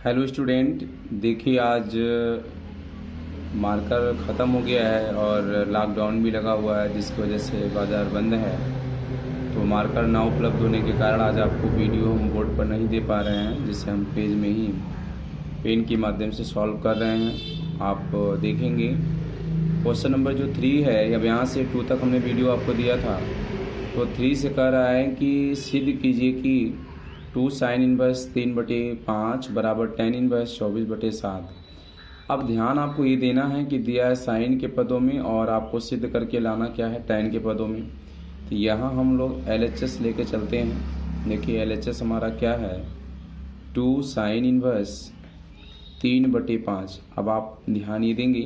Hello student, देखिए आज marker ख़त्म हो गया है और लॉकडाउन भी लगा हुआ है जिसकी वजह से बाज़ार बंद है। तो मार्कर ना उपलब्ध होने के कारण आज आपको वीडियो हम बोर्ड पर नहीं दे पा रहे हैं, जिसे हम पेज में ही पेन के माध्यम से सॉल्व कर रहे हैं। आप देखेंगे क्वेश्चन नंबर जो 3 है, अब यहाँ से 2 तक हमने वीडियो आपको दिया था। तो 3 से कह रहा है कि सिद्ध कीजिए कि 2 साइन इनवर्स 3/5 बराबर tan इनवर्स 24/7। अब ध्यान आपको ये देना है कि दिया है साइन के पदों में और आपको सिद्ध करके लाना क्या है, tan के पदों में। तो यहाँ हम लोग LHS लेके चलते हैं। देखिए LHS हमारा क्या है, 2 साइन इनवर्स 3/5। अब आप ध्यान ये देंगे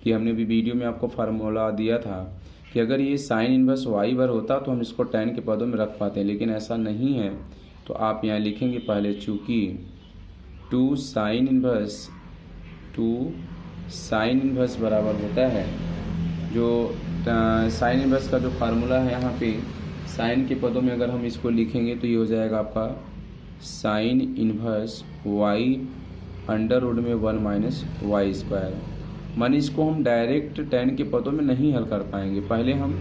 कि हमने भी वीडियो में आपको फार्मूला दिया था कि अगर ये साइन इनवर्स y बार होता तो हम इसको tan के पदों में रख पाते हैं, लेकिन ऐसा नहीं है। तो आप यहाँ लिखेंगे पहले, चूँकि 2 साइन इनवर्स बराबर होता है, जो साइन इनवर्स का जो फार्मूला है यहाँ पे साइन के पदों में अगर हम इसको लिखेंगे तो ये हो जाएगा आपका sine inverse y under root में 1 - y²। माने इसको हम डायरेक्ट tan के पदों में नहीं हल कर पाएंगे। पहले हम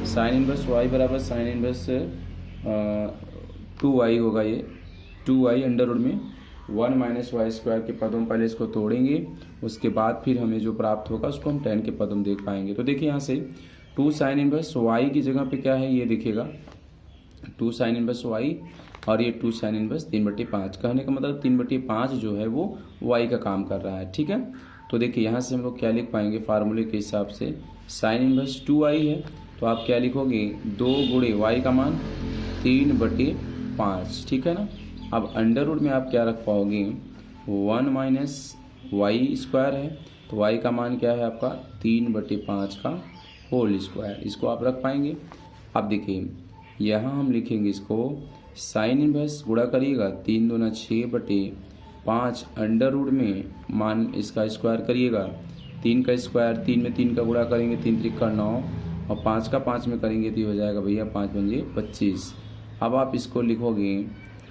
साइन इनवर्स y बराबर साइन इनवर्स 2y होगा, ये 2y अंडर रूट में 1 - y² के पदों में पहले इसको तोड़ेंगे, उसके बाद फिर हमें जो प्राप्त होगा उसको हम tan के पदों में देख पाएंगे। तो देखिए यहाँ से 2 साइन इनवर्स y की जगह पे क्या है, ये दिखेगा 2 साइन इनवर्स y और ये 2 साइन इनवर्स 3/5। कहने का मतलब 3/5 जो है वो y का काम कर रहा है, ठीक है। तो देखिए यहाँ से हम लोग क्या लिख पाएंगे फार्मूले के हिसाब से, साइन इनवर्स 2y है तो आप क्या लिखोगे, 2 गुणे y का मान 3/5, ठीक है ना। अब अंडर रूट में आप क्या रख पाओगे, 1 - y² है तो y का मान क्या है आपका 3/5 का होल स्क्वायर, इसको आप रख पाएंगे। अब देखिए यहाँ हम लिखेंगे इसको साइन इनवर्स गुणा करिएगा 3 दूना 6/5 अंडर रूट में मान इसका स्क्वायर करिएगा, 3 का स्क्वायर 3 में 3 का गुणा करेंगे 3 3 का 9 और 5 का 5 में करेंगे तो ये हो जाएगा भैया 5 × 5 = 25। अब आप इसको लिखोगे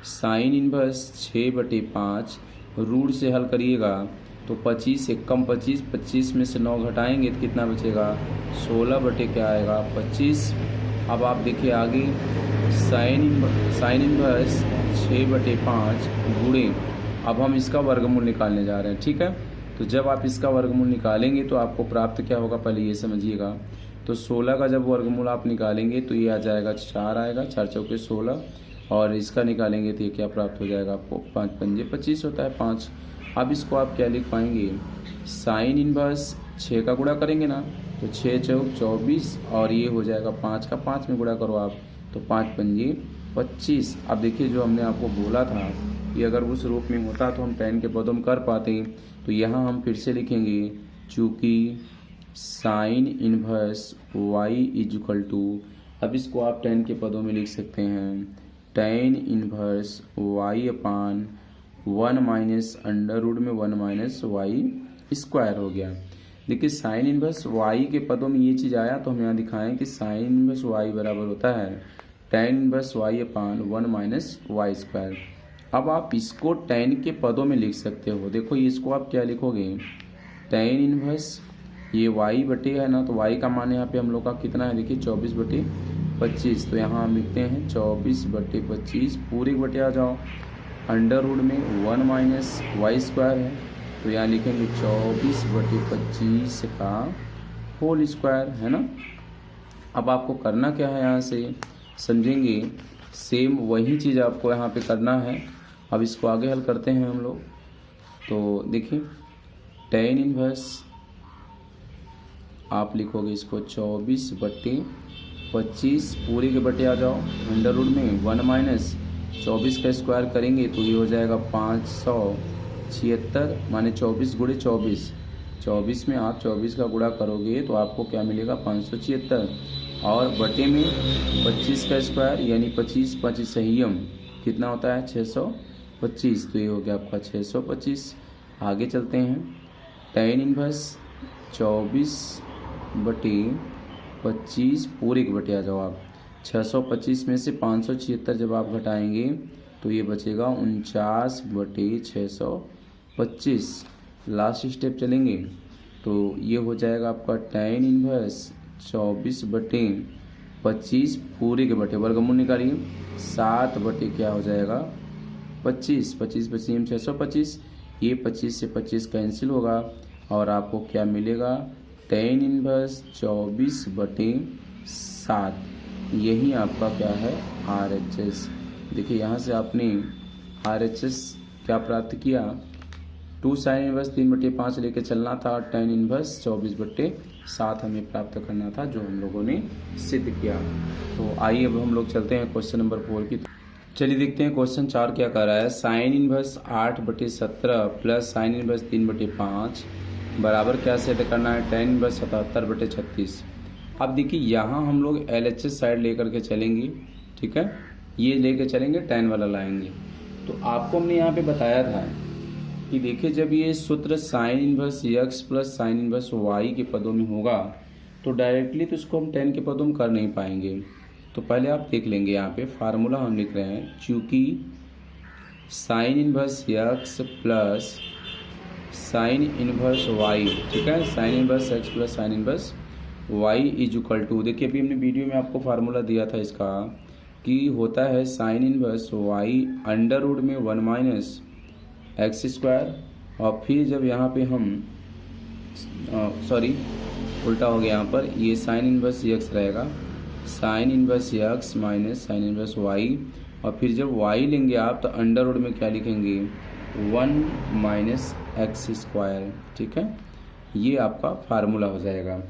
साइन इनवर्स 6/5 रूट से हल करिएगा तो 25 से कम 25, 25 में से 9 घटाएंगे तो कितना बचेगा, 16/25। अब आप देखिए आगे साइन इनवर्स 6/5 गुणे, अब हम इसका वर्गमूल निकालने जा रहे हैं, ठीक है। तो जब आप इसका वर्गमूल निकालेंगे तो आपको प्राप्त क्या होगा, पहले ये समझिएगा। तो 16 का जब वर्गमूल आप निकालेंगे तो ये आ जाएगा 4 आएगा, 4 चौके 16, और इसका निकालेंगे तो ये क्या प्राप्त हो जाएगा आपको, 5 × 5 = 25 होता है 5। अब इसको आप क्या लिख पाएंगे, साइन इनवर्स 6 का गुणा करेंगे ना तो 6 चौक 24 और ये हो जाएगा 5 का 5 में गुणा करो आप तो 5 × 5 = 25। अब देखिए जो हमने आपको बोला था कि अगर उस रूप में होता तो हम tan के पदों में कर पाते। तो यहाँ हम फिर से लिखेंगे, चूँकि साइन इनवर्स y = अब इसको आप tan के पदों में लिख सकते हैं, tan inverse y/1 under root में 1 - y² हो गया। देखिए साइन इनवर्स y के पदों में ये चीज़ आया तो हम यहाँ दिखाएं कि साइन इनवर्स y बराबर होता है tan इनवर्स y/1 - y²। अब आप इसको tan के पदों में लिख सकते हो। देखो इसको आप क्या लिखोगे, tan इनवर्स ये y बटे है ना, तो y का मान यहाँ पे हम लोग का कितना है, देखिए 24/25। तो यहाँ हम लिखते हैं 24/25 पूरे बटे आ जाओ, अंडर रूट में 1 - y² है तो यहाँ लिखेंगे 24/25 का होल स्क्वायर, है ना। अब आपको करना क्या है, यहाँ से समझेंगे, सेम वही चीज़ आपको यहाँ पे करना है। अब इसको आगे हल करते हैं हम लोग। तो देखिए tan इनवर्स आप लिखोगे इसको 24/25 पूरे के बटे आ जाओ, अंडर रूट में 1 - 24 का स्क्वायर करेंगे तो ये हो जाएगा 576, माने 24 × 24, 24 में आप 24 का गुणा करोगे तो आपको क्या मिलेगा, 576, और बटे में 25 का स्क्वायर यानी 25 × 5 = संयम कितना होता है 625। तो ये हो गया आपका 625। आगे चलते हैं, tan इनवर्स 24/25 पूरे के बटे आ जाओ आप, 625 में से 576 जब आप घटाएंगे तो ये बचेगा 49/625। 25, लास्ट स्टेप चलेंगे तो ये हो जाएगा आपका tan इनवर्स 24/25 पूरे के बटे, वर्गमूल निकालिए 7 बटे क्या हो जाएगा 25, 25 25 625, ये 25 से 25 कैंसिल होगा और आपको क्या मिलेगा tan इनवर्स 24/7, यही आपका क्या है RHS। देखिए यहाँ से आपने RHS क्या प्राप्त किया, 2 sin इनवर्स 3/5 लेके चलना था और tan इनवर्स 24/7 हमें प्राप्त करना था, जो हम लोगों ने सिद्ध किया। तो आइए अब हम लोग चलते हैं क्वेश्चन नंबर 4 की। चलिए देखते हैं क्वेश्चन 4 क्या कर रहा है। sin inverse 8/17 plus sin inverse 3/5 बराबर क्या सिद्ध करना है, tan इनवर्स 77/36। अब देखिए यहाँ हम लोग LHS साइड लेकर के चलेंगे, ठीक है, ये लेके चलेंगे, tan वाला लाएंगे। तो आपको हमने यहाँ पे बताया था कि देखिए जब ये सूत्र sin inverse x plus sine inverse y के पदों में होगा तो डायरेक्टली तो इसको हम tan के पदों में कर नहीं पाएंगे। तो पहले आप देख लेंगे, यहाँ पे फार्मूला हम लिख रहे हैं, चूँकि sin inverse x plus sine inverse y, ठीक है, sin inverse x plus sine inverse y is equal to, देखिए अभी हमने वीडियो में आपको फार्मूला दिया था इसका कि होता है sin inverse y under root में 1 माइनस एक्स स्क्वायर, और फिर जब यहाँ पे हम सॉरी उल्टा हो गया, यहाँ पर ये साइन इनवर्स x रहेगा, sine inverse x minus sign inverse y, और फिर जब y लेंगे आप तो अंडर रूट में क्या लिखेंगे 1 माइनस एक्स स्क्वायर, ठीक है, ये आपका फार्मूला हो जाएगा।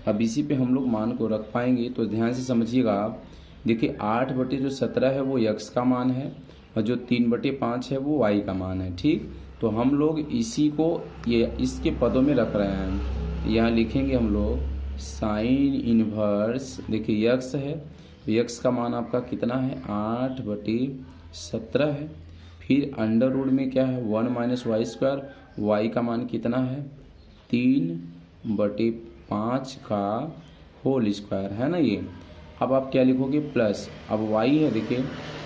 अब इसी पे हम लोग मान को रख पाएंगे, तो ध्यान से समझिएगा आप। देखिए 8/17 है वो x का मान है और जो 3/5 है वो y का मान है, ठीक। तो हम लोग इसी को ये इसके पदों में रख रहे हैं, यहाँ लिखेंगे हम लोग साइन इनवर्स, देखिए x है तो x का मान आपका कितना है 8/17 है, फिर अंडर रूट में क्या है 1 माइनस वाई स्क्वायर, y का मान कितना है 3/5 का होल स्क्वायर है ना ये। अब आप क्या लिखोगे प्लस, अब y है, देखिए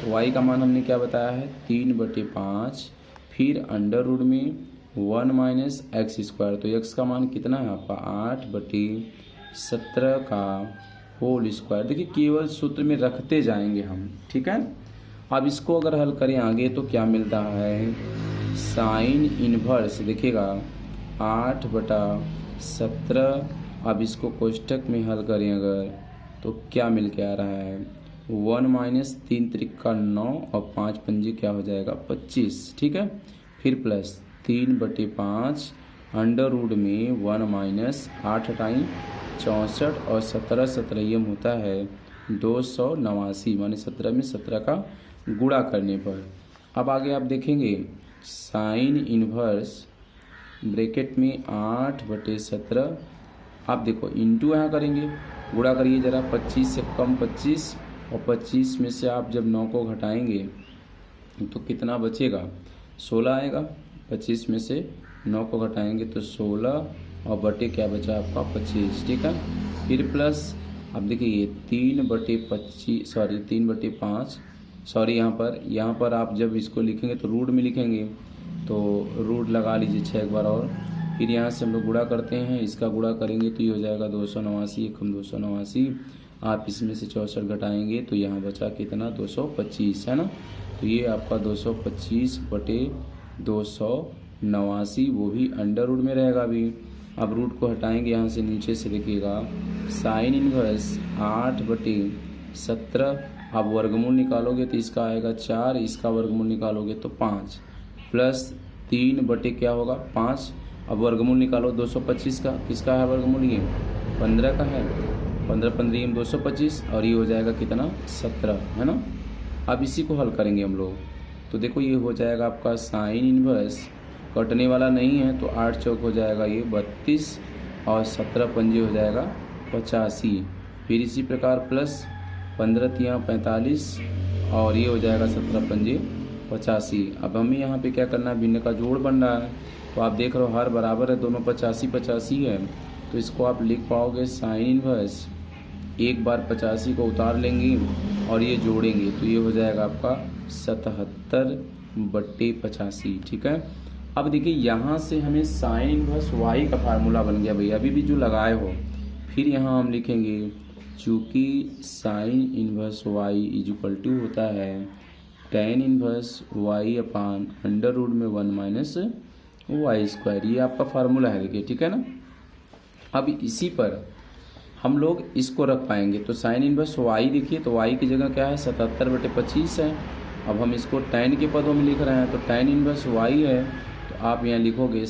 y का मान हमने क्या बताया है 3/5, फिर अंडर रूट में 1 माइनस एक्स स्क्वायर, तो x का मान कितना है आपका 8/17 का होल स्क्वायर। देखिए केवल सूत्र में रखते जाएंगे हम, ठीक है। अब इसको अगर हल करें आगे तो क्या मिलता है, साइन इनवर्स देखिएगा 8/17, अब इसको कोष्टक में हल करें अगर तो क्या मिल के आ रहा है 1 माइनस 3 त्रिका 9 और 5 पंजे क्या हो जाएगा 25, ठीक है, फिर प्लस 3/5 अंडर रूट में 1 माइनस 8 टाइम 64 और 17 17 होता है 289, माने 17 में 17 का गुणा करने पर। अब आगे आप देखेंगे साइन इनवर्स ब्रैकेट में 8/17, आप देखो इंटू यहाँ करेंगे, गुणा करिए ज़रा, 25 से कम 25 और 25 में से आप जब 9 को घटाएंगे तो कितना बचेगा 16 आएगा, 25 में से 9 को घटाएंगे तो 16 और बटे क्या बचा आपका 25, ठीक है, फिर प्लस अब देखिए ये 3/5 सॉरी यहाँ पर आप जब इसको लिखेंगे तो रूट में लिखेंगे, तो रूट लगा लीजिए 6 एक बार और, फिर यहाँ से हम लोग गुणा करते हैं, इसका गुणा करेंगे तो ये हो जाएगा 289, 289, आप इसमें से 64 घटाएंगे तो यहाँ बचा कितना 225 है ना, तो ये आपका 225/289, वो भी अंडर रूट में रहेगा अभी। अब रूट को हटाएंगे यहाँ से, नीचे से देखिएगा साइन इनवर्स 8/17, आप वर्गमूल निकालोगे तो इसका आएगा 4, इसका वर्गमूल निकालोगे तो 5, प्लस 3 बटे क्या होगा 5, अब वर्गमूल निकालो 225 का, किसका है वर्गमूल ये 15 का है, 15 15 में 225 और ये हो जाएगा कितना 17 है ना। अब इसी को हल करेंगे हम लोग, तो देखो ये हो जाएगा आपका साइन इनवर्स, कटने वाला नहीं है तो 8 चौक हो जाएगा ये 32 और 17 पंजे हो जाएगा 85, फिर इसी प्रकार प्लस 15 3 45 और ये हो जाएगा 17 पंजे 85। अब हमें यहाँ पे क्या करना है, भिन्न का जोड़ बन रहा है, तो आप देख रहे हो हर बराबर है, दोनों 85 है, तो इसको आप लिख पाओगे साइन इनवर्स, एक बार 85 को उतार लेंगे और ये जोड़ेंगे तो ये हो जाएगा आपका 77/85, ठीक है। अब देखिए यहाँ से हमें साइन इनवर्स वाई का फार्मूला बन गया भैया, अभी भी जो लगाए हो। फिर यहाँ हम लिखेंगे चूँकि sine inverse y is equal to होता है tan inverse y upon under root में 1 माइनस वाई स्क्वायर, ये आपका फार्मूला है देखिए, ठीक है ना। अब इसी पर हम लोग इसको रख पाएंगे, तो साइन इनवर्स वाई देखिए, तो वाई की जगह क्या है 77/25 है। अब हम इसको tan के पदों में लिख रहे हैं, तो tan इनवर्स वाई है, तो आप यहाँ लिखोगे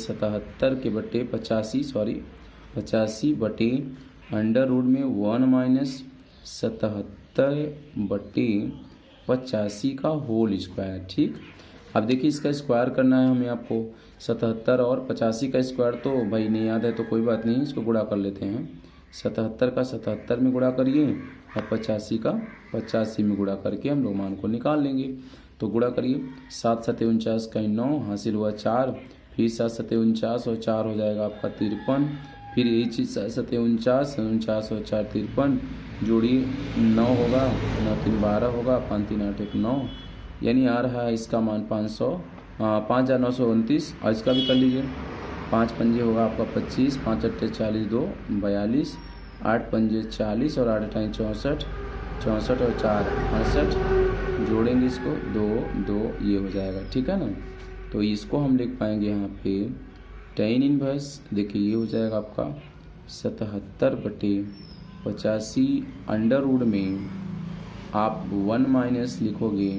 85 बटे अंडर रूट में 1 माइनस 77/85 का होल स्क्वायर, ठीक। अब देखिए इसका स्क्वायर करना है हमें आपको, 77 और 85 का स्क्वायर तो भाई नहीं याद है तो कोई बात नहीं, इसको गुणा कर लेते हैं। 77 का 77 में गुणा करिए और 85 का 85 में गुणा करके हम लोग मान को निकाल लेंगे। तो गुणा करिए, 7 7 49 का 9 हासिल हुआ 4, फिर 7 7 49 और 4 हो जाएगा आपका 53, फिर यही चीज़ 7 7 49 49 और 4 53, जोड़िए 9 होगा, 9 3 12 होगा, 5 3 8 1 9, यानी आ रहा है इसका मान 5,929। और इसका भी कर लीजिए, 5 पंजे होगा आपका 25, 5 अट्ठे 40 2 42, 8 पंजे 40 और 8 अट्ठाई 64, 64 और 4 68, जोड़ेंगे इसको 2 2, ये हो जाएगा, ठीक है ना। तो इसको हम लिख पाएंगे यहाँ पे टेन इनवर्स, देखिए ये हो जाएगा आपका 77/85 अंडर रूट में आप 1 माइनस लिखोगे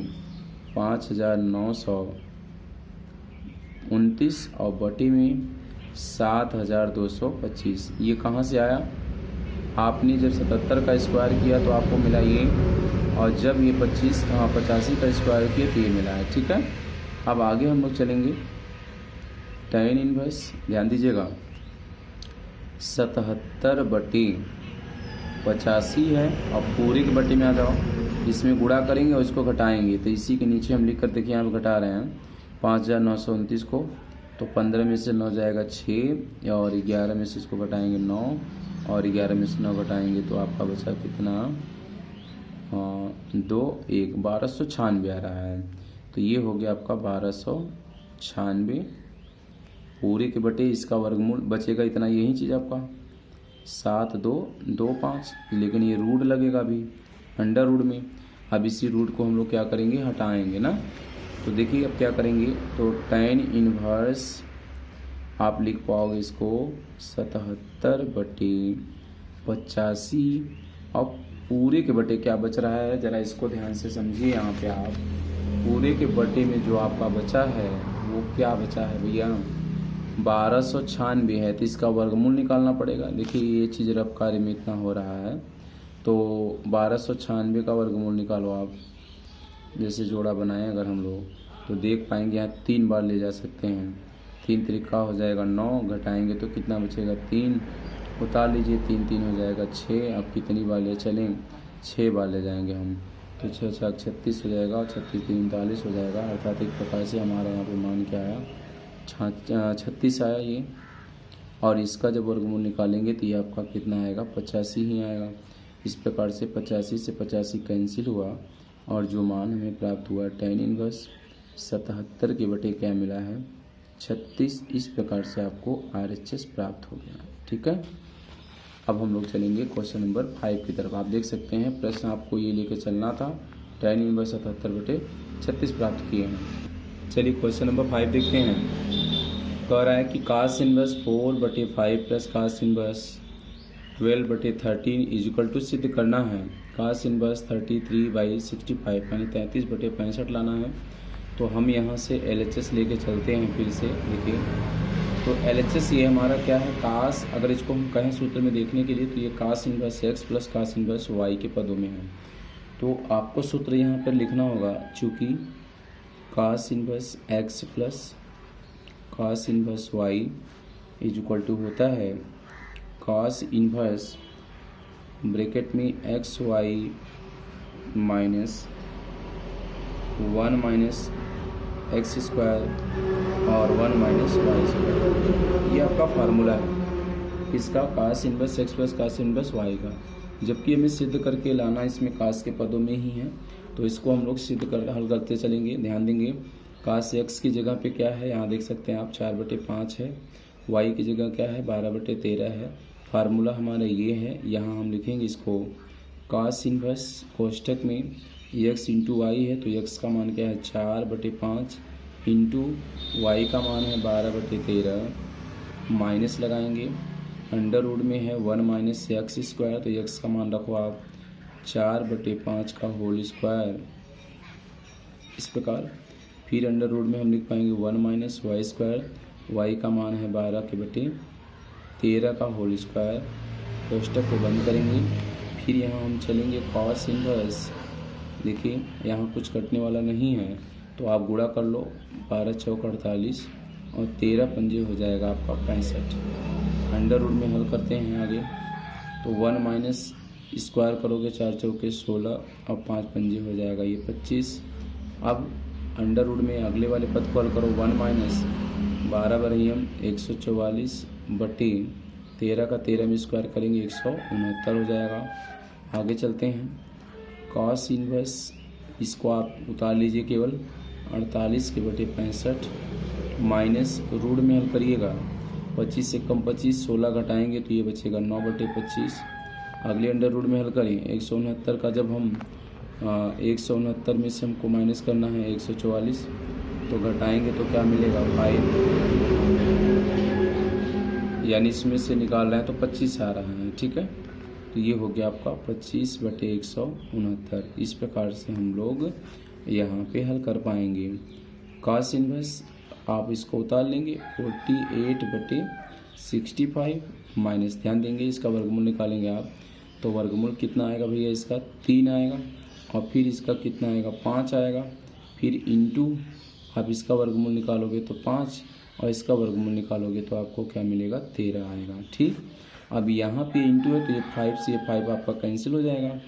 5,929 और बटे में 7,225। ये कहाँ से आया, आपने जब 77 का स्क्वायर किया तो आपको मिला ये, और जब ये 85 का स्क्वायर किया तो ये मिला है, ठीक है। अब आगे हम लोग चलेंगे, tan इनवर्स ध्यान दीजिएगा 77/85 है, और पूरे के बटे में आ जाओ, इसमें गुणा करेंगे और इसको घटाएंगे, तो इसी के नीचे हम लिख कर देखिए यहाँ पे घटा रहे हैं 5,929 को, तो 15 में से 9 जाएगा 6, और 11 में से इसको घटाएंगे 9, और 11 में से 9 घटाएंगे तो आपका बचा कितना 2 1 1296 आ रहा है। तो ये हो गया आपका 1296 पूरे के बटे इसका वर्गमूल बचेगा इतना, यही चीज़ आपका 7225, लेकिन ये रूट लगेगा अभी अंडर रूट में। अब इसी रूट को हम लोग क्या करेंगे, हटाएंगे ना। तो देखिए अब क्या करेंगे, तो tan इनवर्स आप लिख पाओगे इसको 77/85, अब पूरे के बटे क्या बच रहा है, ज़रा इसको ध्यान से समझिए। यहाँ पे आप पूरे के बटे में जो आपका बचा है वो क्या बचा है भैया, 1296 है, तो इसका वर्गमूल निकालना पड़ेगा। देखिए ये चीज़ रफ कार्य में इतना हो रहा है, तो 1296 का वर्गमूल निकालो आप। जैसे जोड़ा बनाए अगर हम लोग तो देख पाएंगे यहाँ 3 बार ले जा सकते हैं, 3 त्रिका हो जाएगा 9, घटाएंगे तो कितना बचेगा 3, उतार लीजिए 3 3 हो जाएगा 6। अब कितनी बार ले चलें, 6 बार ले जाएंगे हम, तो 6 6 36 हो जाएगा, 36 3 39 हो जाएगा। अर्थात एक प्रकार से हमारा यहाँ पे मान क्या आया 36 आया ये, और इसका जब वर्गमूल निकालेंगे तो ये आपका कितना आएगा 85 ही आएगा। इस प्रकार से 85 से 85 कैंसिल हुआ, और जो मान हमें प्राप्त हुआ tan इनवर्स 77 के बटे क्या मिला है 36। इस प्रकार से आपको RHS प्राप्त हो गया, ठीक है। अब हम लोग चलेंगे क्वेश्चन नंबर 5 की तरफ। आप देख सकते हैं प्रश्न आपको ये लेके चलना था, tan इनवर्स 77/36 प्राप्त किए हैं। चलिए क्वेश्चन नंबर 5 देखते हैं। कह रहा है कि cos inverse 4/5 plus cos inverse 12/13 is equal to सिद्ध करना है cos इनवर्स 33/65 यानी 33/65 लाना है। तो हम यहाँ से LHS लेके चलते हैं फिर से। देखिए तो LHS ये हमारा क्या है, cos, अगर इसको हम कहें सूत्र में देखने के लिए तो ये cos inverse x plus cos inverse y के पदों में है। तो आपको सूत्र यहाँ पर लिखना होगा, चूँकि cos inverse x plus cos inverse y is equal to होता है cos इनवर्स ब्रैकेट में x y minus 1 minus x square और 1 माइनस वाई स्क्वायर, ये आपका फार्मूला है इसका cos inverse x plus cos inverse y का। जबकि हमें सिद्ध करके लाना इसमें cos के पदों में ही है, तो इसको हम लोग सिद्ध कर हल करते चलेंगे। ध्यान देंगे cos x की जगह पे क्या है, यहाँ देख सकते हैं आप 4/5 है। y की जगह क्या है, 12/13 है। फार्मूला हमारा ये है, यहाँ हम लिखेंगे इसको cos इनवर्स कोष्टक में x इंटू वाई है, तो x का मान क्या है 4/5 इंटू वाई का मान है 12/13, माइनस लगाएंगे, अंडर रूट में है 1 माइनस एक्स स्क्वायर, तो x का मान रखो आप 4/5 का होल स्क्वायर, इस प्रकार। फिर अंडर रूट में हम लिख पाएंगे 1 माइनस वाई स्क्वायर, वाई का मान है 12/13 का होल स्क्वायर। कोष्टक को बंद करेंगे। फिर यहाँ हम चलेंगे कॉस इनवर्स, देखिए यहाँ कुछ कटने वाला नहीं है, तो आप गुणा कर लो, 12 चौक 48 और 13 पंजे हो जाएगा आपका 65। अंडर रूट में हल करते हैं आगे, तो 1 माइनस स्क्वायर करोगे 4 चौके 16 और 5 पंजे हो जाएगा ये 25। अब अंडर रूट में अगले वाले पद को हल करो, 1 माइनस 12 144 बटे 13 का 13 में स्क्वायर करेंगे 169 हो जाएगा। आगे चलते हैं, कॉस इनवर्स इसको आप उतार लीजिए केवल 48 के बटे 65 माइनस रूट में हल करिएगा, 25 से कम 25, 16 घटाएंगे तो ये बचेगा 9/25। अगले अंडर रूट में हल करें, 169 का जब हम 169 में से हमको माइनस करना है 144, तो घटाएंगे तो क्या मिलेगा 5, यानी इसमें से निकाल रहे हैं तो 25 आ रहा है, ठीक है। तो ये हो गया आपका 25/169। इस प्रकार से हम लोग यहाँ पे हल कर पाएंगे। कॉस इनवर्स आप इसको उतार लेंगे 48/65 माइनस, ध्यान देंगे इसका वर्गमूल निकालेंगे आप, तो वर्गमूल कितना आएगा भैया, इसका 3 आएगा, और फिर इसका कितना आएगा 5 आएगा, फिर इंटू आप इसका वर्गमूल निकालोगे तो 5 और इसका वर्गमूल निकालोगे तो आपको क्या मिलेगा 13 आएगा, ठीक। अब यहाँ पे इंटू है तो ये 5 से 5 आपका कैंसिल हो जाएगा।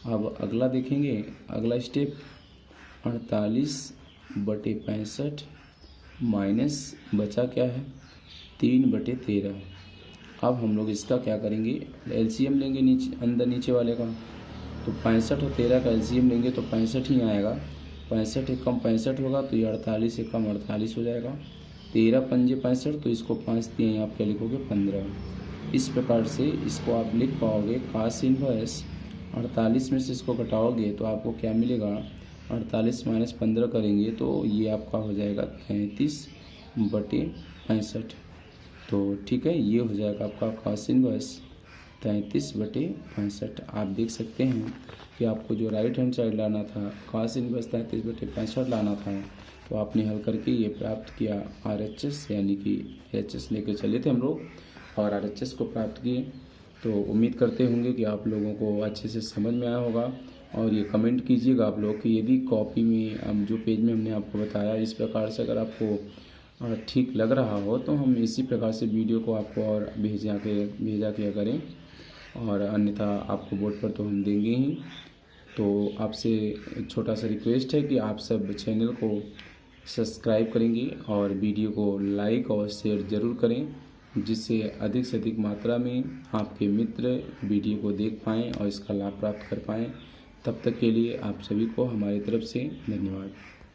अब अगला देखेंगे, अगला स्टेप 48/65 माइनस बचा क्या है 3/13। अब हम लोग इसका क्या करेंगे, एलसीएम लेंगे नीचे अंदर नीचे वाले का, तो 65 और 13 का एलसीएम लेंगे तो 65 ही आएगा। 65 एक कम 65 होगा तो ये 48 एक कम 48 हो जाएगा। 13 पंजे 65, तो इसको 5 दिए आप क्या लिखोगे 15। इस प्रकार से इसको आप लिख पाओगे कॉस इनवर्स 48 में से इसको घटाओगे तो आपको क्या मिलेगा, 48 माइनस 15 करेंगे तो ये आपका हो जाएगा 33/65। तो ठीक है, ये हो जाएगा आपका कॉस इनवर्स 33/65। आप देख सकते हैं कि आपको जो राइट हैंड साइड लाना था, कॉस इनवर्स 33/65 लाना था, तो आपने हल करके ये प्राप्त किया RHS, यानी कि RHS लेके चले थे हम लोग और RHS को प्राप्त किए। तो उम्मीद करते होंगे कि आप लोगों को अच्छे से समझ में आया होगा, और ये कमेंट कीजिएगा आप लोग कि यदि कॉपी में हम जो पेज में हमने आपको बताया इस प्रकार से अगर आपको ठीक लग रहा हो तो हम इसी प्रकार से वीडियो को आपको और भेजा किया करें, और अन्यथा आपको बोर्ड पर तो हम देंगे ही। तो आपसे एक छोटा सा रिक्वेस्ट है कि आप सब चैनल को सब्सक्राइब करेंगे और वीडियो को लाइक और शेयर ज़रूर करें, जिससे अधिक से अधिक मात्रा में आपके मित्र वीडियो को देख पाएँ और इसका लाभ प्राप्त कर पाएँ। तब तक के लिए आप सभी को हमारी तरफ से धन्यवाद।